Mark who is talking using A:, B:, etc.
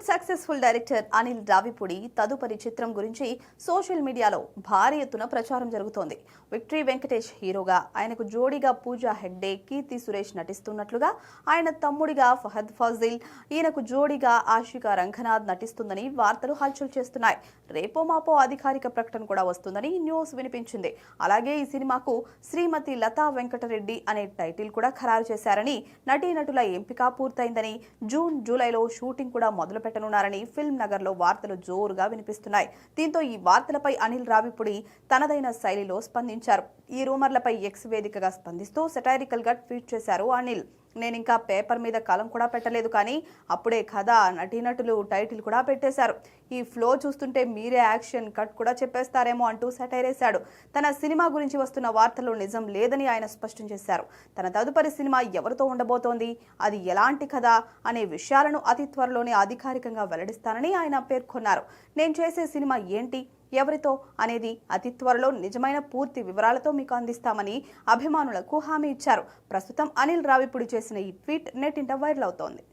A: Successful director Anil Ravipudi తదుపరి చిత్రం గురించి సోషల్ మీడియాలో భారీ ఎత్తున ప్రచారం జరుగుతోంది. విక్టరీ వెంకటేష్ హీరోగా, ఆయనకు జోడీగా పూజా హెగ్డే, కీర్తి సురేష్ నటిస్తున్నట్లుగా, ఆయన తమ్ముడిగా ఫహద్ ఫాజిల్, ఈయనకు జోడీగా ఆషికా రంగనాథ్ నటిస్తుందని వార్తలు హల్చల్ చేస్తున్నాయి. రేపో మాపో అధికారిక ప్రకటన కూడా వస్తుందని న్యూస్ వినిపించింది. అలాగే ఈ సినిమాకు శ్రీమతి లతా వెంకటరెడ్డి అనే టైటిల్ కూడా ఖరారు చేశారని, నటీనటుల ఎంపిక పూర్తయిందని, జూన్ జూలైలో షూటింగ్ కూడా మొదలు పెట్టనున్నారని ఫిల్మ్ నగర్ లో వార్తలు జోరుగా వినిపిస్తున్నాయి. దీంతో ఈ వార్తలపై అనిల్ రావిపూడి తనదైన శైలిలో స్పందించారు. ఈ రూమర్లపై ఎక్స్ వేదికగా స్పందిస్తూ సెటైరికల్ గా ట్వీట్ చేశారు అనిల్. నేనింకా పేపర్ మీద కలం కూడా పెట్టలేదు, కానీ అప్పుడే కథ, నటీనటులు టైటిల్ కూడా పెట్టేశారు. ఈ ఫ్లో చూస్తుంటే మీరే యాక్షన్ కట్ కూడా చెప్పేస్తారేమో అంటూ సెటైరేశాడు. తన సినిమా గురించి వస్తున్న వార్తల్లో నిజం లేదని ఆయన స్పష్టం చేశారు. తన తదుపరి సినిమా ఎవరితో ఉండబోతోంది, అది ఎలాంటి కథ అనే విషయాలను అతి త్వరలోనే అధికారికంగా వెల్లడిస్తానని ఆయన పేర్కొన్నారు. నేను చేసే సినిమా ఏంటి, ఎవరితో అనేది అతి త్వరలో నిజమైన పూర్తి వివరాలతో మీకు అందిస్తామని అభిమానులకు హామీ ఇచ్చారు. ప్రస్తుతం అనిల్ రావిపూడి చేసిన ఈ ట్వీట్ నెట్టింట వైరల్ అవుతోంది.